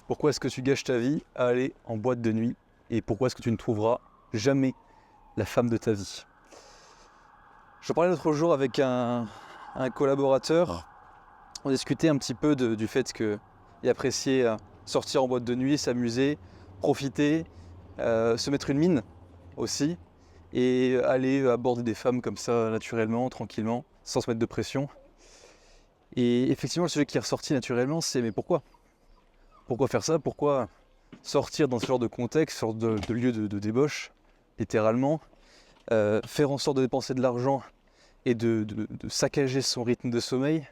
Pourquoi est-ce que tu gâches ta vie à aller en boîte de nuit? Et pourquoi est-ce que tu ne trouveras jamais la femme de ta vie? Je parlais l'autre jour avec un collaborateur. On discutait un petit peu du fait qu'il appréciait sortir en boîte de nuit, s'amuser, profiter, se mettre une mine aussi, et aller aborder des femmes comme ça naturellement, tranquillement, sans se mettre de pression. Et effectivement, le sujet qui est ressorti naturellement, c'est mais pourquoi? Pourquoi faire ça? Pourquoi sortir dans ce genre de contexte, ce genre de lieu de débauche, littéralement, faire en sorte de dépenser de l'argent et de saccager son rythme de sommeil,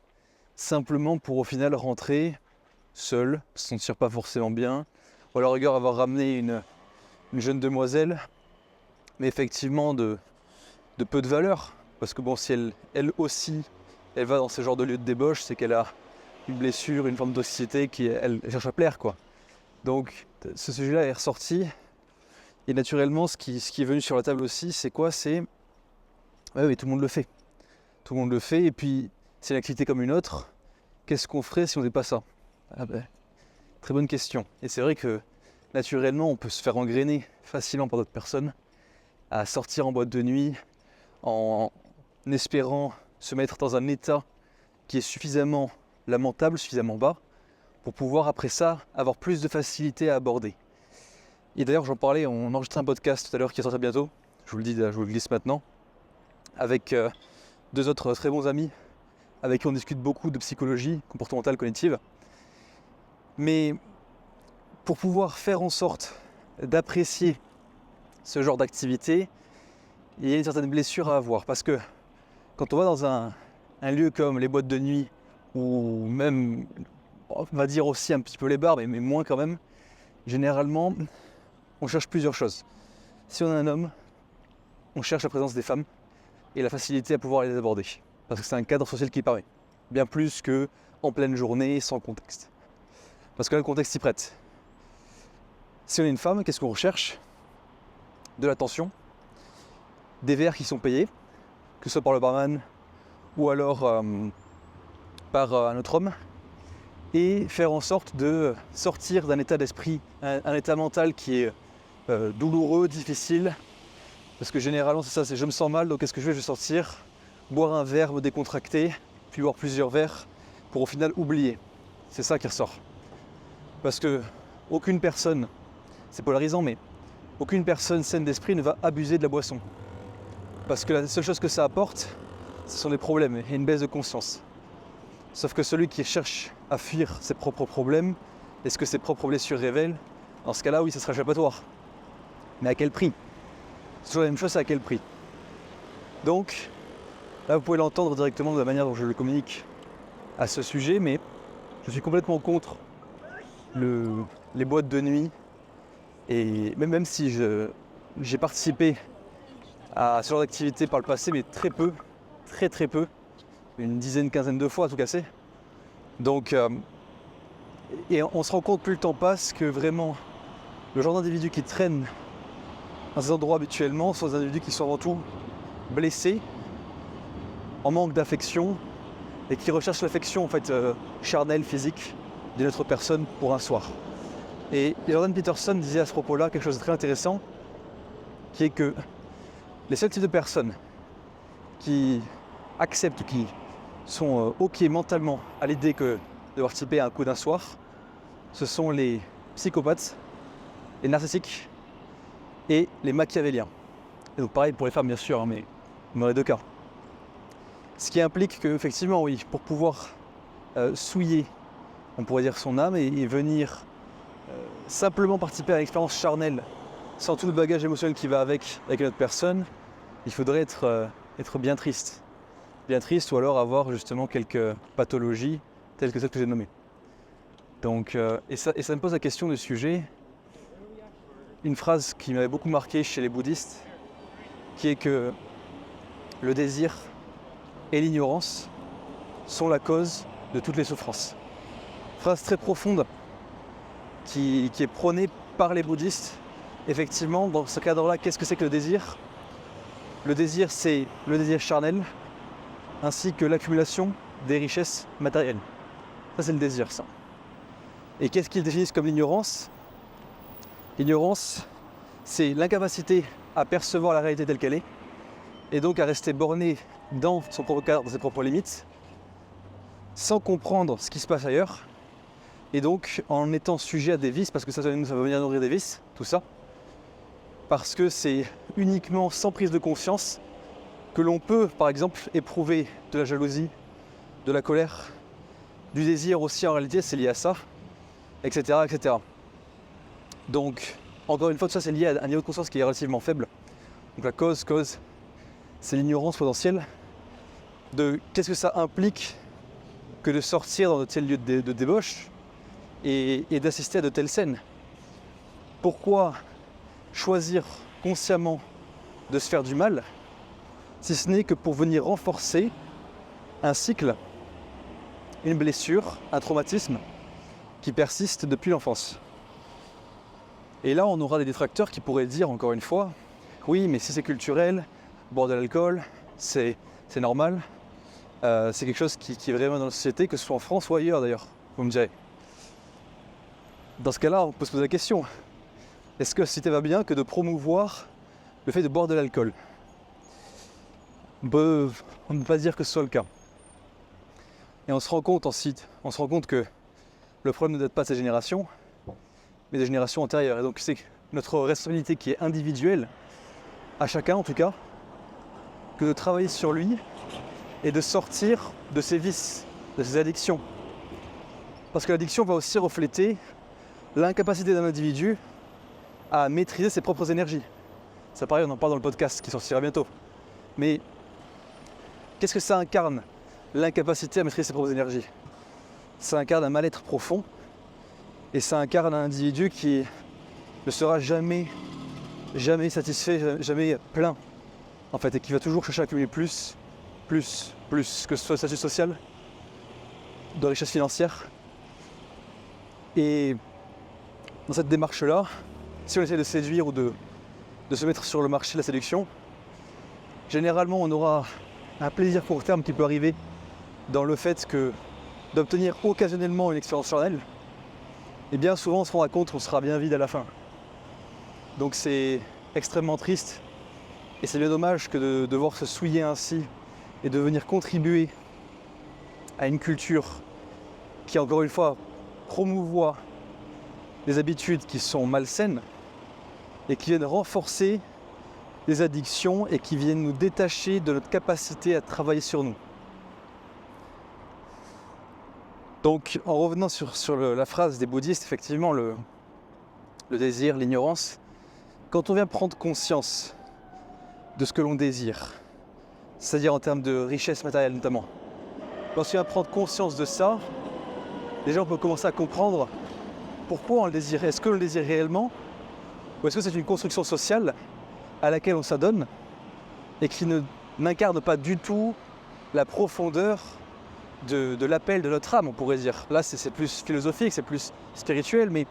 simplement pour au final rentrer seul, se sentir pas forcément bien, ou à la rigueur avoir ramené une jeune demoiselle, mais effectivement de peu de valeur, parce que bon, si elle aussi, elle va dans ce genre de lieu de débauche, c'est qu'elle a une blessure, une forme d'anxiété elle cherche à plaire, quoi. Donc ce sujet-là est ressorti, et naturellement ce qui est venu sur la table aussi, c'est quoi? C'est ouais, mais tout le monde le fait. Tout le monde le fait, et puis c'est une activité comme une autre. Qu'est-ce qu'on ferait si on faisait pas ça? Ah ben, très bonne question. Et c'est vrai que naturellement, on peut se faire engrainer facilement par d'autres personnes à sortir en boîte de nuit en espérant se mettre dans un état qui est suffisamment lamentable, suffisamment bas, pour pouvoir après ça avoir plus de facilité à aborder. Et d'ailleurs j'en parlais, on enregistrait un podcast tout à l'heure qui sortira bientôt, je vous le glisse maintenant, avec deux autres très bons amis avec qui on discute beaucoup de psychologie comportementale cognitive. Mais pour pouvoir faire en sorte d'apprécier ce genre d'activité, il y a une certaine blessure à avoir, parce que quand on va dans un lieu comme les boîtes de nuit, ou même, on va dire aussi un petit peu les bars, mais moins quand même, généralement, on cherche plusieurs choses. Si on est un homme, on cherche la présence des femmes et la facilité à pouvoir les aborder, parce que c'est un cadre social qui permet, bien plus que en pleine journée, sans contexte. Parce que là, le contexte s'y prête. Si on est une femme, qu'est-ce qu'on recherche? De l'attention, des verres qui sont payés, que ce soit par le barman ou alors par un autre homme, et faire en sorte de sortir d'un état d'esprit, un état mental qui est douloureux, difficile, parce que généralement c'est ça, c'est je me sens mal, donc qu'est-ce que je vais sortir, boire un verre, me décontracter, puis boire plusieurs verres, pour au final oublier. C'est ça qui ressort. Parce que aucune personne, c'est polarisant, mais aucune personne saine d'esprit ne va abuser de la boisson. Parce que la seule chose que ça apporte, ce sont des problèmes et une baisse de conscience. Sauf que celui qui cherche à fuir ses propres problèmes, et ce que ses propres blessures révèlent, dans ce cas-là, oui, ça sera échappatoire. Mais à quel prix? C'est toujours la même chose, c'est à quel prix? Donc, là, vous pouvez l'entendre directement de la manière dont je le communique à ce sujet, mais je suis complètement contre les boîtes de nuit. Et même si j'ai participé à ce genre d'activité par le passé, mais très peu, très peu, une dizaine, quinzaine de fois à tout casser. Donc, et on se rend compte plus le temps passe que vraiment le genre d'individus qui traînent dans ces endroits habituellement sont des individus qui sont avant tout blessés, en manque d'affection, et qui recherchent l'affection en fait charnelle, physique d'une autre personne pour un soir. Et Jordan Peterson disait à ce propos-là quelque chose de très intéressant, qui est que les seuls types de personnes qui acceptent, qui sont OK mentalement à l'idée que de participer à un coup d'un soir, ce sont les psychopathes, les narcissiques et les machiavéliens. Et donc pareil pour les femmes bien sûr, hein, mais dans les deux cas. Ce qui implique que effectivement oui, pour pouvoir souiller, on pourrait dire son âme et venir simplement participer à l'expérience charnelle sans tout le bagage émotionnel qui va avec une autre personne, il faudrait être bien triste. Bien triste ou alors avoir justement quelques pathologies telles que celles que j'ai nommées. Donc, et ça me pose la question du sujet, une phrase qui m'avait beaucoup marqué chez les bouddhistes, qui est que le désir et l'ignorance sont la cause de toutes les souffrances. Phrase très profonde qui est prônée par les bouddhistes. Effectivement, dans ce cadre-là, qu'est-ce que c'est que le désir? Le désir, c'est le désir charnel, ainsi que l'accumulation des richesses matérielles. Ça, c'est le désir, ça. Et qu'est-ce qu'ils définissent comme l'ignorance? L'ignorance, c'est l'incapacité à percevoir la réalité telle qu'elle est, et donc à rester borné dans son propre cadre, dans ses propres limites, sans comprendre ce qui se passe ailleurs, et donc en étant sujet à des vices, parce que ça va venir nourrir des vices, tout ça, parce que c'est uniquement sans prise de conscience que l'on peut, par exemple, éprouver de la jalousie, de la colère, du désir aussi, en réalité, c'est lié à ça, etc., etc. Donc, encore une fois, tout ça, c'est lié à un niveau de conscience qui est relativement faible. Donc la cause, c'est l'ignorance potentielle de qu'est-ce que ça implique que de sortir dans de tels lieux de débauche et d'assister à de telles scènes. Pourquoi choisir consciemment de se faire du mal, si ce n'est que pour venir renforcer un cycle, une blessure, un traumatisme qui persiste depuis l'enfance. Et là, on aura des détracteurs qui pourraient dire, encore une fois, oui, mais si c'est culturel, boire de l'alcool, c'est normal, c'est quelque chose qui est vraiment dans la société, que ce soit en France ou ailleurs d'ailleurs, vous me direz. Dans ce cas-là, on peut se poser la question, est-ce que la société va bien que de promouvoir le fait de boire de l'alcool? On ne peut pas dire que ce soit le cas. Et on se rend compte que le problème ne date pas de ces générations, mais des générations antérieures. Et donc c'est notre responsabilité qui est individuelle, à chacun en tout cas, que de travailler sur lui et de sortir de ses vices, de ses addictions. Parce que l'addiction va aussi refléter l'incapacité d'un individu à maîtriser ses propres énergies. Ça pareil, on en parle dans le podcast qui sortira bientôt. Mais qu'est-ce que ça incarne, l'incapacité à maîtriser ses propres énergies? Ça incarne un mal-être profond et ça incarne un individu qui ne sera jamais satisfait, plein en fait, et qui va toujours chercher à accumuler plus, que ce soit le statut social, de richesse financière. Et dans cette démarche-là, si on essaie de séduire ou de se mettre sur le marché de la séduction, généralement on aura un plaisir court terme qui peut arriver dans le fait que d'obtenir occasionnellement une expérience charnelle, et bien souvent on se rendra compte qu'on sera bien vide à la fin. Donc c'est extrêmement triste et c'est bien dommage que de devoir se souiller ainsi et de venir contribuer à une culture qui, encore une fois, promouvoit des habitudes qui sont malsaines et qui viennent renforcer des addictions et qui viennent nous détacher de notre capacité à travailler sur nous. Donc en revenant sur la phrase des bouddhistes, effectivement le désir, l'ignorance, quand on vient prendre conscience de ce que l'on désire, c'est-à-dire en termes de richesse matérielle notamment, lorsqu'on vient prendre conscience de ça, déjà on peut commencer à comprendre pourquoi on le désire. Est-ce que l'on le désire réellement ou est-ce que c'est une construction sociale à laquelle on s'adonne et qui n'incarne pas du tout la profondeur de l'appel de notre âme, on pourrait dire. Là c'est plus philosophique, c'est plus spirituel, mais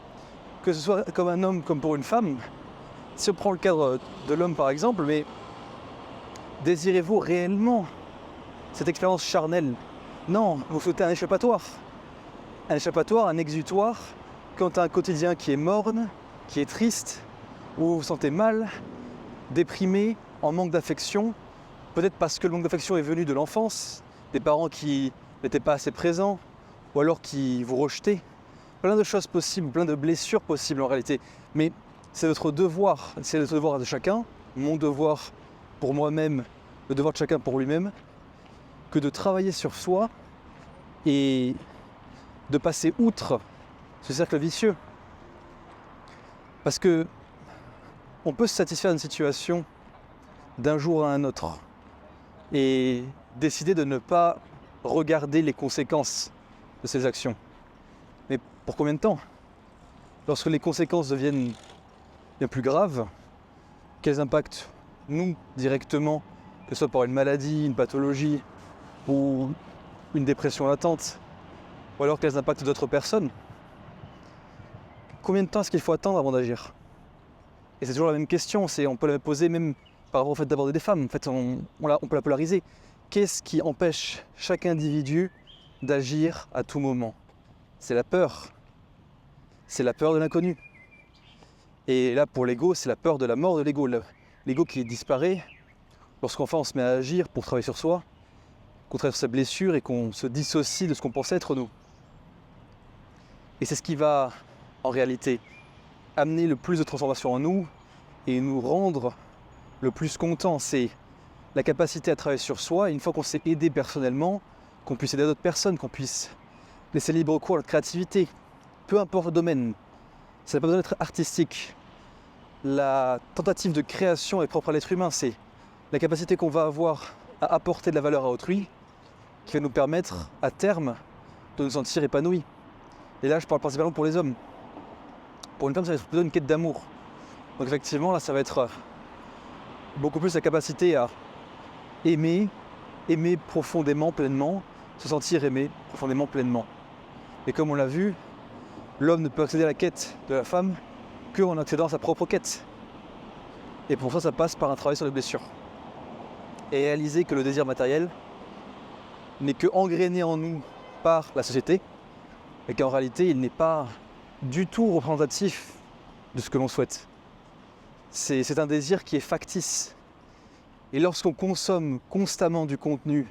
que ce soit comme un homme comme pour une femme, si on prend le cadre de l'homme par exemple, mais désirez-vous réellement cette expérience charnelle? Non, vous souhaitez un échappatoire, un exutoire quand tu as un quotidien qui est morne, qui est triste, où vous vous sentez mal, déprimé, en manque d'affection, peut-être parce que le manque d'affection est venu de l'enfance, des parents qui n'étaient pas assez présents, ou alors qui vous rejetaient. Plein de choses possibles, plein de blessures possibles en réalité. Mais c'est notre devoir de chacun, mon devoir pour moi-même, le devoir de chacun pour lui-même, que de travailler sur soi et de passer outre ce cercle vicieux. Parce que on peut se satisfaire d'une situation d'un jour à un autre et décider de ne pas regarder les conséquences de ses actions. Mais pour combien de temps? Lorsque les conséquences deviennent bien plus graves, quels impacts nous directement, que ce soit par une maladie, une pathologie ou une dépression latente, ou alors quels impacts d'autres personnes? Combien de temps est-ce qu'il faut attendre avant d'agir? Et c'est toujours la même question, on peut la poser même par rapport au fait d'aborder des femmes. En fait, on peut la polariser. Qu'est-ce qui empêche chaque individu d'agir à tout moment? C'est la peur. c'est la peur de l'inconnu. Et là, pour l'ego, c'est la peur de la mort de l'ego. L'ego qui disparaît lorsqu'enfin on se met à agir pour travailler sur soi, qu'on traverse sa blessure et qu'on se dissocie de ce qu'on pensait être nous. Et c'est ce qui va, en réalité, amener le plus de transformation en nous et nous rendre le plus contents. C'est la capacité à travailler sur soi, et une fois qu'on s'est aidé personnellement, qu'on puisse aider d'autres personnes, qu'on puisse laisser libre cours à notre créativité, peu importe le domaine. Ça n'a pas besoin d'être artistique. La tentative de création est propre à l'être humain, c'est la capacité qu'on va avoir à apporter de la valeur à autrui qui va nous permettre, à terme, de nous sentir épanouis. Et là, je parle principalement pour les hommes. Pour une femme, ça va être plutôt une quête d'amour. Donc effectivement, là, ça va être beaucoup plus la capacité à aimer profondément, pleinement, se sentir aimé profondément, pleinement. Et comme on l'a vu, l'homme ne peut accéder à la quête de la femme qu'en accédant à sa propre quête. Et pour ça passe par un travail sur les blessures. Et réaliser que le désir matériel n'est que engrainé en nous par la société, et qu'en réalité, il n'est pas du tout représentatif de ce que l'on souhaite. C'est un désir qui est factice. Et lorsqu'on consomme constamment du contenu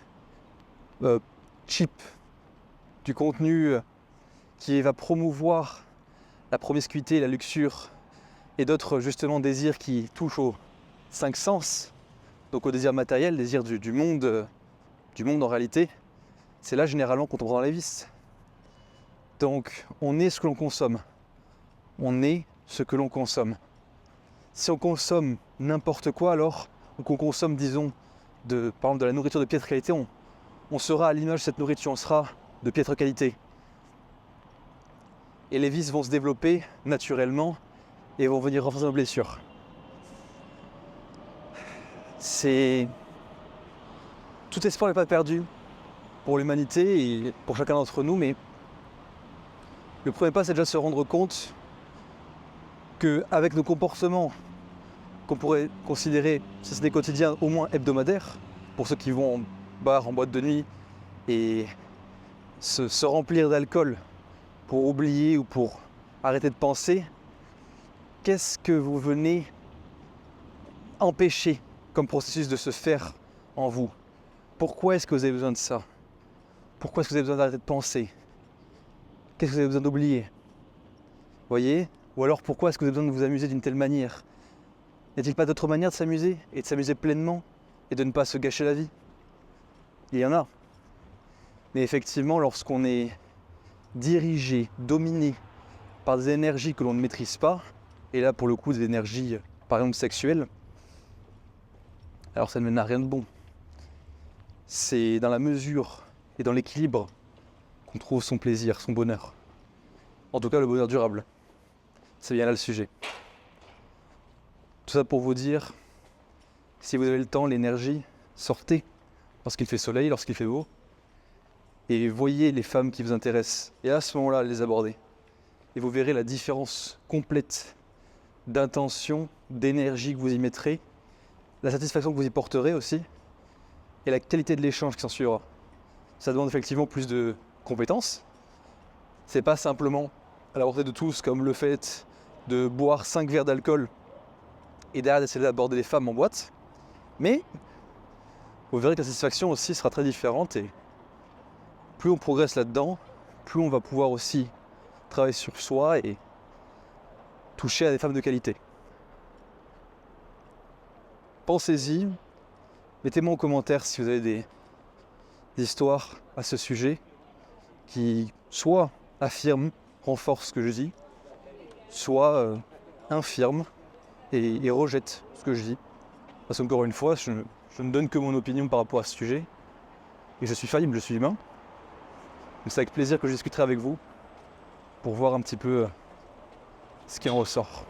cheap, du contenu qui va promouvoir la promiscuité, la luxure et d'autres justement désirs qui touchent aux 5 sens, donc au désir matériel, désir du monde en réalité, c'est là généralement qu'on tombe dans les vices. Donc on est ce que l'on consomme. On est ce que l'on consomme. Si on consomme n'importe quoi alors, ou qu'on consomme disons par exemple de la nourriture de piètre qualité, on sera à l'image de cette nourriture, on sera de piètre qualité. Et les vices vont se développer naturellement et vont venir renforcer nos blessures. Tout espoir n'est pas perdu pour l'humanité et pour chacun d'entre nous, mais le premier pas, c'est déjà de se rendre compte qu'avec nos comportements qu'on pourrait considérer, si ce n'est quotidien, au moins hebdomadaires, pour ceux qui vont en bar, en boîte de nuit et se remplir d'alcool pour oublier ou pour arrêter de penser, qu'est-ce que vous venez empêcher comme processus de se faire en vous? Pourquoi est-ce que vous avez besoin de ça? Pourquoi est-ce que vous avez besoin d'arrêter de penser? Qu'est-ce que vous avez besoin d'oublier? Voyez? Ou alors pourquoi est-ce que vous avez besoin de vous amuser d'une telle manière? N'y a-t-il pas d'autre manière de s'amuser et de s'amuser pleinement et de ne pas se gâcher la vie? Il y en a. Mais effectivement, lorsqu'on est dirigé, dominé par des énergies que l'on ne maîtrise pas, et là pour le coup des énergies par exemple sexuelles, alors ça ne mène à rien de bon. C'est dans la mesure et dans l'équilibre qu'on trouve son plaisir, son bonheur. En tout cas le bonheur durable. C'est bien là le sujet. Tout ça pour vous dire, si vous avez le temps, l'énergie, sortez lorsqu'il fait soleil, lorsqu'il fait beau, et voyez les femmes qui vous intéressent, et à ce moment-là, les aborder. Et vous verrez la différence complète d'intention, d'énergie que vous y mettrez, la satisfaction que vous y porterez aussi, et la qualité de l'échange qui s'en suivra. Ça demande effectivement plus de compétences. C'est pas simplement à la portée de tous comme le fait de boire 5 verres d'alcool et derrière d'essayer d'aborder les femmes en boîte. Mais vous verrez que la satisfaction aussi sera très différente et plus on progresse là-dedans, plus on va pouvoir aussi travailler sur soi et toucher à des femmes de qualité. Pensez-y, mettez-moi en commentaire si vous avez des histoires à ce sujet qui soit affirment, renforcent ce que je dis, soit infirment et rejettent ce que je dis. Parce qu'encore une fois, je ne donne que mon opinion par rapport à ce sujet. Et je suis faillible, je suis humain. Donc c'est avec plaisir que je discuterai avec vous pour voir un petit peu ce qui en ressort.